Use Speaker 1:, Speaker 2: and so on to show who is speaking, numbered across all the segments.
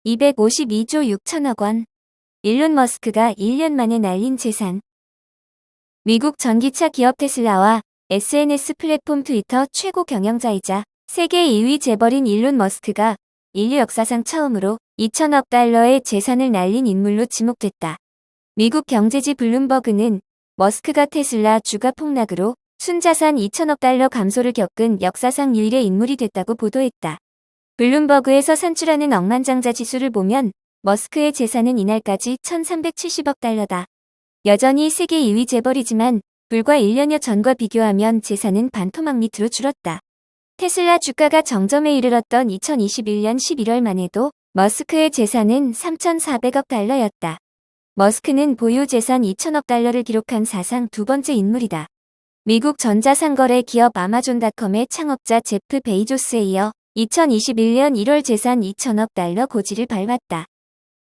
Speaker 1: 252조 6천억 원. 일론 머스크가 1년 만에 날린 재산. 미국 전기차 기업 테슬라와 SNS 플랫폼 트위터 최고 경영자이자 세계 2위 재벌인 일론 머스크가 인류 역사상 처음으로 2천억 달러의 재산을 날린 인물로 지목됐다. 미국 경제지 블룸버그는 머스크가 테슬라 주가 폭락으로 순자산 2천억 달러 감소를 겪은 역사상 유일의 인물이 됐다고 보도했다. 블룸버그에서 산출하는 억만장자 지수를 보면 머스크의 재산은 이날까지 1,370억 달러다. 여전히 세계 2위 재벌이지만 불과 1년여 전과 비교하면 재산은 반토막 밑으로 줄었다. 테슬라 주가가 정점에 이르렀던 2021년 11월만 해도 머스크의 재산은 3,400억 달러였다. 머스크는 보유 재산 2천억 달러를 기록한 사상 두 번째 인물이다. 미국 전자상거래 기업 아마존닷컴의 창업자 제프 베이조스에 이어 2021년 1월 재산 2천억 달러 고지를 밟았다.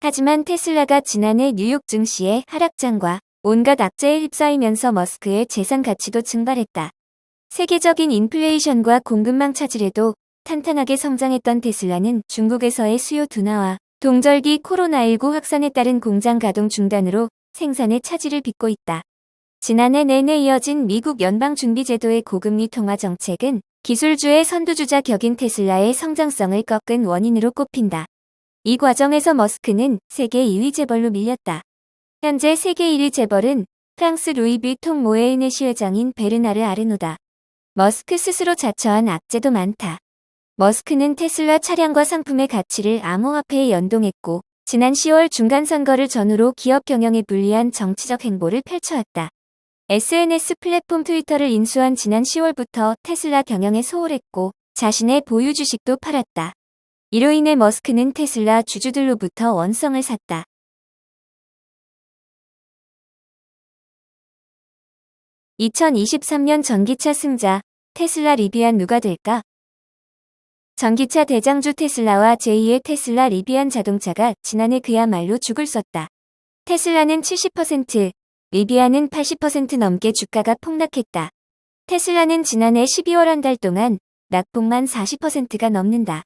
Speaker 1: 하지만 테슬라가 지난해 뉴욕 증시의 하락장과 온갖 악재에 휩싸이면서 머스크의 재산 가치도 증발했다. 세계적인 인플레이션과 공급망 차질에도 탄탄하게 성장했던 테슬라는 중국에서의 수요 둔화와 동절기 코로나19 확산에 따른 공장 가동 중단으로 생산에 차질을 빚고 있다. 지난해 내내 이어진 미국 연방준비제도의 고금리 통화 정책은 기술주의 선두주자 격인 테슬라의 성장성을 꺾은 원인으로 꼽힌다. 이 과정에서 머스크는 세계 2위 재벌로 밀렸다. 현재 세계 1위 재벌은 프랑스 루이비통 모에이네시 회장인 베르나르 아르노다. 머스크 스스로 자처한 악재도 많다. 머스크는 테슬라 차량과 상품의 가치를 암호화폐에 연동했고 지난 10월 중간선거를 전후로 기업 경영에 불리한 정치적 행보를 펼쳐왔다. SNS 플랫폼 트위터를 인수한 지난 10월부터 테슬라 경영에 소홀했고 자신의 보유 주식도 팔았다. 이로 인해 머스크는 테슬라 주주들로부터 원성을 샀다. (2023년) 전기차 승자 테슬라 리비안 누가 될까? 전기차 대장주 테슬라와 제2의 테슬라 리비안 자동차가 지난해 그야말로 죽을 썼다. 테슬라는 70%, 리비안은 80% 넘게 주가가 폭락했다. 테슬라는 지난해 12월 한 달 동안 낙폭만 40%가 넘는다.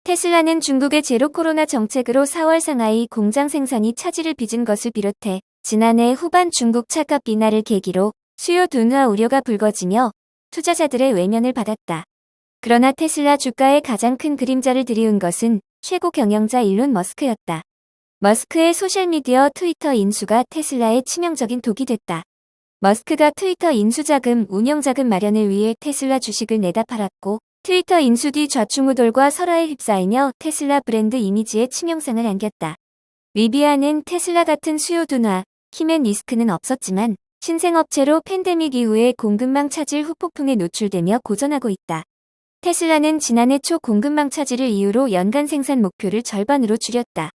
Speaker 1: 테슬라는 중국의 제로 코로나 정책으로 4월 상하이 공장 생산이 차질을 빚은 것을 비롯해 지난해 후반 중국 차값 인하를 계기로 수요 둔화 우려가 불거지며 투자자들의 외면을 받았다. 그러나 테슬라 주가에 가장 큰 그림자를 들이운 것은 최고 경영자 일론 머스크였다. 머스크의 소셜미디어 트위터 인수가 테슬라의 치명적인 독이 됐다. 머스크가 트위터 인수자금, 운영자금 마련을 위해 테슬라 주식을 내다 팔았고 트위터 인수 뒤 좌충우돌과 설화에 휩싸이며 테슬라 브랜드 이미지에 치명상을 안겼다. 리비안은 테슬라 같은 수요 둔화, 힘앤 리스크는 없었지만 신생업체로 팬데믹 이후에 공급망 차질 후폭풍에 노출되며 고전하고 있다. 테슬라는 지난해 초 공급망 차질을 이유로 연간 생산 목표를 절반으로 줄였다.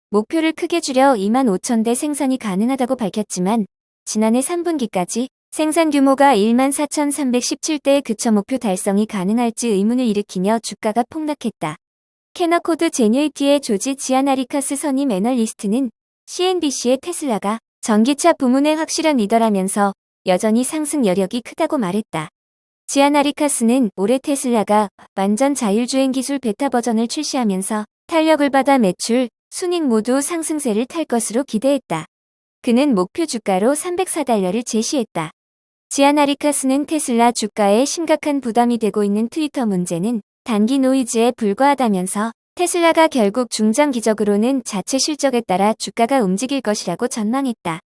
Speaker 1: 목표를 크게 줄여 25,000대 생산이 가능하다고 밝혔지만 지난해 3분기까지 생산 규모가 14,317대에 그쳐 목표 달성이 가능할지 의문을 일으키며 주가가 폭락했다. 캐너코드 제뉴이티의 조지 지아나리카스 선임 애널리스트는 CNBC의 테슬라가 전기차 부문의 확실한 리더라면서 여전히 상승 여력이 크다고 말했다. 지아나리카스는 올해 테슬라가 완전 자율주행 기술 베타 버전을 출시하면서 탄력을 받아 매출, 순익 모두 상승세를 탈 것으로 기대했다. 그는 목표 주가로 304달러를 제시했다. 지아나리카스는 테슬라 주가에 심각한 부담이 되고 있는 트위터 문제는 단기 노이즈에 불과하다면서 테슬라가 결국 중장기적으로는 자체 실적에 따라 주가가 움직일 것이라고 전망했다.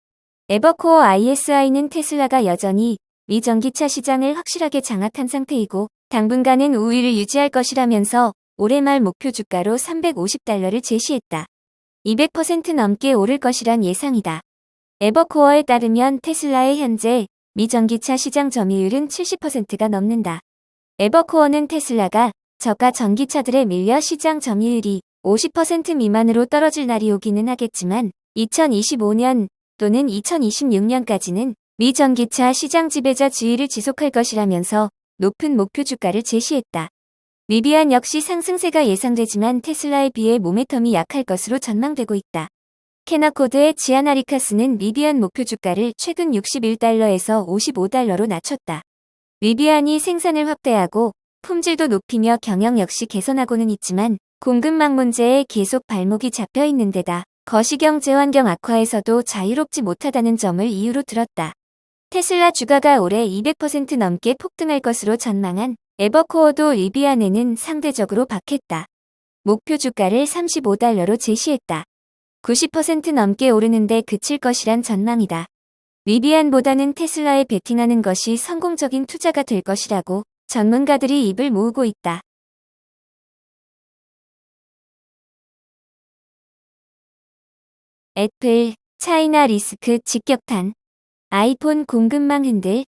Speaker 1: 에버코어 ISI는 테슬라가 여전히 미 전기차 시장을 확실하게 장악한 상태이고 당분간은 우위를 유지할 것이라면서 올해 말 목표 주가로 350달러를 제시했다. 200% 넘게 오를 것이란 예상이다. 에버코어에 따르면 테슬라의 현재 미 전기차 시장 점유율은 70%가 넘는다. 에버코어는 테슬라가 저가 전기차들에 밀려 시장 점유율이 50% 미만으로 떨어질 날이 오기는 하겠지만 2025년 또는 2026년까지는 미 전기차 시장 지배자 지위를 지속할 것이라면서 높은 목표 주가를 제시했다. 리비안 역시 상승세가 예상되지만 테슬라에 비해 모멘텀이 약할 것으로 전망되고 있다. 캐너코드의 지아나리카스는 리비안 목표 주가를 최근 61달러에서 55달러로 낮췄다. 리비안이 생산을 확대하고 품질도 높이며 경영 역시 개선하고는 있지만 공급망 문제에 계속 발목이 잡혀 있는 데다 거시경제 환경 악화에서도 자유롭지 못하다는 점을 이유로 들었다. 테슬라 주가가 올해 200% 넘게 폭등할 것으로 전망한 에버코어도 리비안에는 상대적으로 박했다. 목표 주가를 $35로 제시했다. 90% 넘게 오르는데 그칠 것이란 전망이다. 리비안보다는 테슬라에 베팅하는 것이 성공적인 투자가 될 것이라고 전문가들이 입을 모으고 있다. 애플, 차이나 리스크 직격탄. 아이폰 공급망 흔들.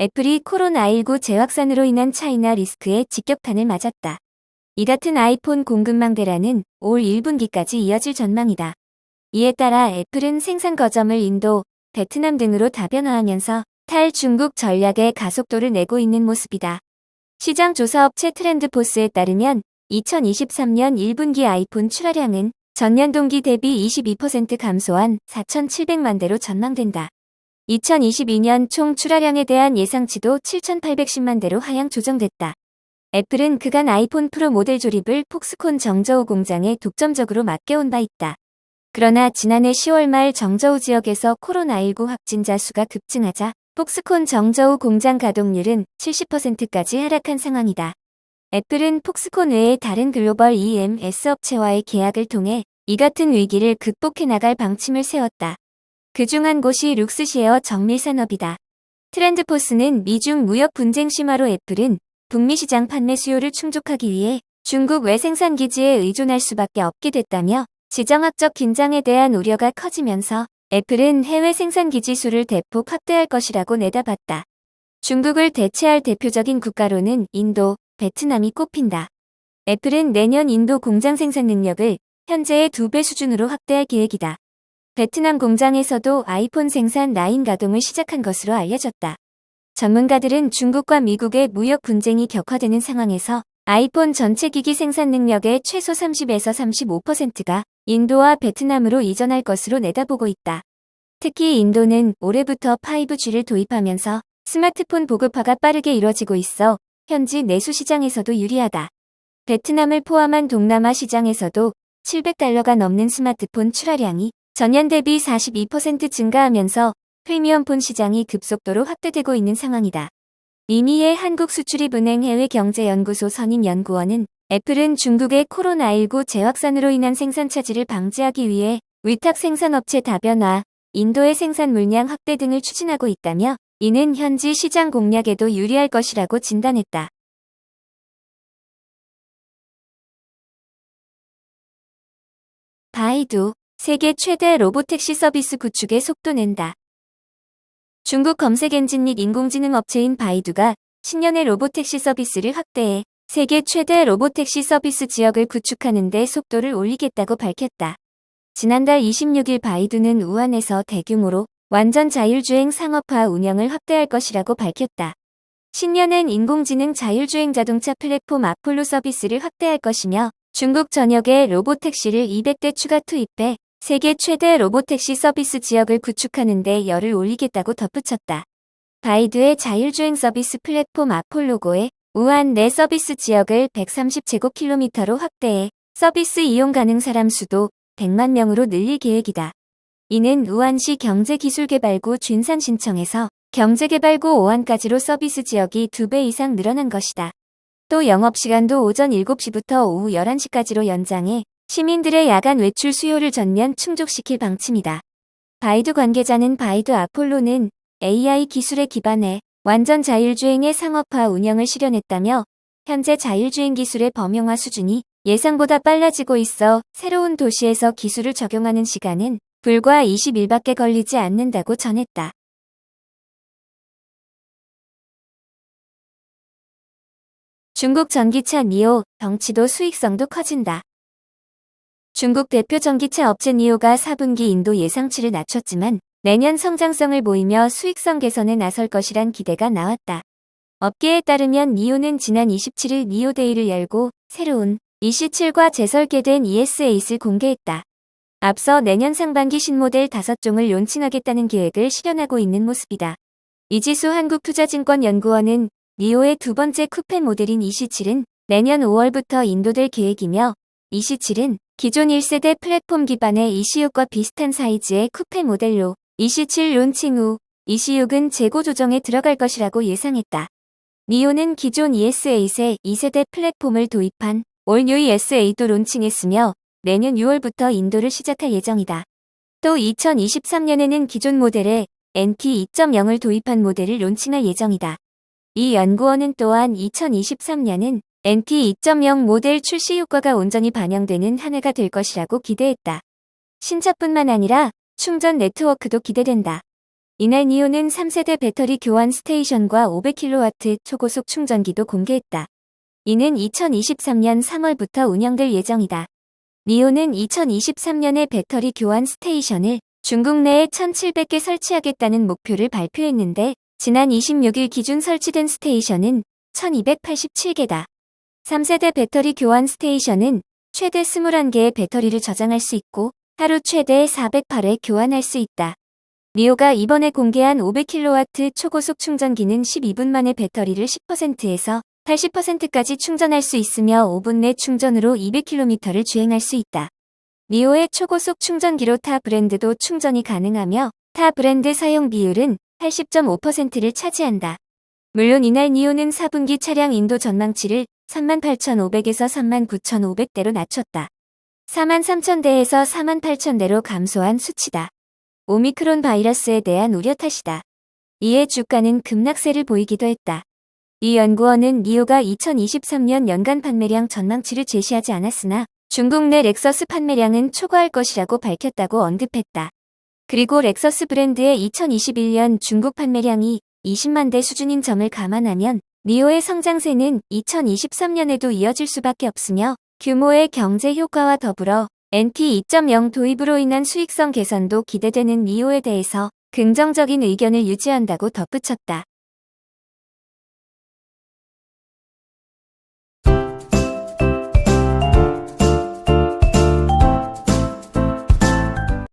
Speaker 1: 애플이 코로나19 재확산으로 인한 차이나 리스크에 직격탄을 맞았다. 이 같은 아이폰 공급망 대란은 올 1분기까지 이어질 전망이다. 이에 따라 애플은 생산 거점을 인도, 베트남 등으로 다변화하면서 탈중국 전략에 가속도를 내고 있는 모습이다. 시장 조사 업체 트렌드포스에 따르면 2023년 1분기 아이폰 출하량은 전년 동기 대비 22% 감소한 4,700만 대로 전망된다. 2022년 총 출하량에 대한 예상치도 7,810만 대로 하향 조정됐다. 애플은 그간 아이폰 프로 모델 조립을 폭스콘 정저우 공장에 독점적으로 맡겨온 바 있다. 그러나 지난해 10월 말 정저우 지역에서 코로나19 확진자 수가 급증하자 폭스콘 정저우 공장 가동률은 70%까지 하락한 상황이다. 애플은 폭스콘 외의 다른 글로벌 EMS 업체와의 계약을 통해 이 같은 위기를 극복해 나갈 방침을 세웠다. 그중 한 곳이 룩스시에어 정밀 산업이다. 트렌드포스는 미중 무역 분쟁 심화로 애플은 북미 시장 판매 수요를 충족하기 위해 중국 외 생산 기지에 의존할 수밖에 없게 됐다며 지정학적 긴장에 대한 우려가 커지면서 애플은 해외 생산 기지 수를 대폭 확대할 것이라고 내다봤다. 중국을 대체할 대표적인 국가로는 인도, 베트남이 꼽힌다. 애플은 내년 인도 공장 생산 능력을 현재의 2배 수준으로 확대할 계획이다. 베트남 공장에서도 아이폰 생산 라인 가동을 시작한 것으로 알려졌다. 전문가들은 중국과 미국의 무역 분쟁이 격화되는 상황에서 아이폰 전체 기기 생산 능력의 최소 30에서 35%가 인도와 베트남으로 이전할 것으로 내다보고 있다. 특히 인도는 올해부터 5G를 도입하면서 스마트폰 보급화가 빠르게 이뤄지고 있어 현지 내수 시장에서도 유리하다. 베트남을 포함한 동남아 시장에서도 $700가 넘는 스마트폰 출하량이 전년 대비 42% 증가하면서 프리미엄폰 시장이 급속도로 확대되고 있는 상황이다. 이미의 한국수출입은행 해외경제연구소 선임연구원은 애플은 중국의 코로나19 재확산으로 인한 생산 차질을 방지하기 위해 위탁 생산업체 다변화, 인도의 생산 물량 확대 등을 추진하고 있다며 이는 현지 시장 공략에도 유리할 것이라고 진단했다. 바이두, 세계 최대 로보택시 서비스 구축에 속도 낸다. 중국 검색 엔진 및 인공지능 업체인 바이두가 신년에 로보택시 서비스를 확대해 세계 최대 로보택시 서비스 지역을 구축하는 데 속도를 올리겠다고 밝혔다. 지난달 26일 바이두는 우한에서 대규모로 완전 자율주행 상업화 운영을 확대할 것이라고 밝혔다. 신년엔 인공지능 자율주행 자동차 플랫폼 아폴로 서비스를 확대할 것이며 중국 전역에 로보택시를 200대 추가 투입해 세계 최대 로보택시 서비스 지역을 구축하는 데 열을 올리겠다고 덧붙였다. 바이두의 자율주행 서비스 플랫폼 아폴로고의 우한 내 서비스 지역을 130제곱킬로미터로 확대해 서비스 이용 가능 사람 수도 100만 명으로 늘릴 계획이다. 이는 우한시 경제기술개발구 쥔산 신청에서 경제개발구 오한까지로 서비스 지역이 2배 이상 늘어난 것이다. 또 영업시간도 오전 7시부터 오후 11시까지로 연장해 시민들의 야간 외출 수요를 전면 충족시킬 방침이다. 바이두 관계자는 바이두 아폴로는 AI 기술에 기반해 완전 자율주행의 상업화 운영을 실현했다며 현재 자율주행 기술의 범용화 수준이 예상보다 빨라지고 있어 새로운 도시에서 기술을 적용하는 시간은 불과 20일밖에 걸리지 않는다고 전했다. 중국 전기차 니오, 덩치도 수익성도 커진다. 중국 대표 전기차 업체 니오가 4분기 인도 예상치를 낮췄지만 내년 성장성을 보이며 수익성 개선에 나설 것이란 기대가 나왔다. 업계에 따르면 니오는 지난 27일 니오데이를 열고 새로운 EC7과 재설계된 ES8을 공개했다. 앞서 내년 상반기 신모델 5종을 론칭하겠다는 계획을 실현하고 있는 모습이다. 이지수 한국투자증권연구원은 니오의 두 번째 쿠페 모델인 EC7은 내년 5월부터 인도될 계획이며 EC7은 기존 1세대 플랫폼 기반의 EC6과 비슷한 사이즈의 쿠페 모델로 EC7 론칭 후 EC6은 재고 조정에 들어갈 것이라고 예상했다. 니오는 기존 ES8의 2세대 플랫폼을 도입한 올 뉴 ES8도 론칭했으며 내년 6월부터 인도를 시작할 예정이다. 또 2023년에는 기존 모델에 NT 2.0을 도입한 모델을 론칭할 예정이다. 이 연구원은 또한 2023년은 NT 2.0 모델 출시 효과가 온전히 반영되는 한 해가 될 것이라고 기대했다. 신차뿐만 아니라 충전 네트워크도 기대된다. 이날 니오는 3세대 배터리 교환 스테이션과 500kW 초고속 충전기도 공개했다. 이는 2023년 3월부터 운영될 예정이다. 니오는 2023년에 배터리 교환 스테이션을 중국 내에 1,700개 설치하겠다는 목표를 발표했는데 지난 26일 기준 설치된 스테이션은 1,287개다. 3세대 배터리 교환 스테이션은 최대 21개의 배터리를 저장할 수 있고 하루 최대 408회 교환할 수 있다. 니오가 이번에 공개한 500kW 초고속 충전기는 12분 만에 배터리를 10%에서 80%까지 충전할 수 있으며 5분 내 충전으로 200km를 주행할 수 있다. 니오의 초고속 충전기로 타 브랜드도 충전이 가능하며 타 브랜드 사용 비율은 80.5%를 차지한다. 물론 이날 니오는 4분기 차량 인도 전망치를 38,500에서 39,500대로 낮췄다. 43,000대에서 48,000대로 감소한 수치다. 오미크론 바이러스에 대한 우려 탓이다. 이에 주가는 급락세를 보이기도 했다. 이 연구원은 니오가 2023년 연간 판매량 전망치를 제시하지 않았으나 중국 내 렉서스 판매량은 초과할 것이라고 밝혔다고 언급했다. 그리고 렉서스 브랜드의 2021년 중국 판매량이 20만 대 수준인 점을 감안하면 니오의 성장세는 2023년에도 이어질 수밖에 없으며 규모의 경제 효과와 더불어 NT 2.0 도입으로 인한 수익성 개선도 기대되는 니오에 대해서 긍정적인 의견을 유지한다고 덧붙였다.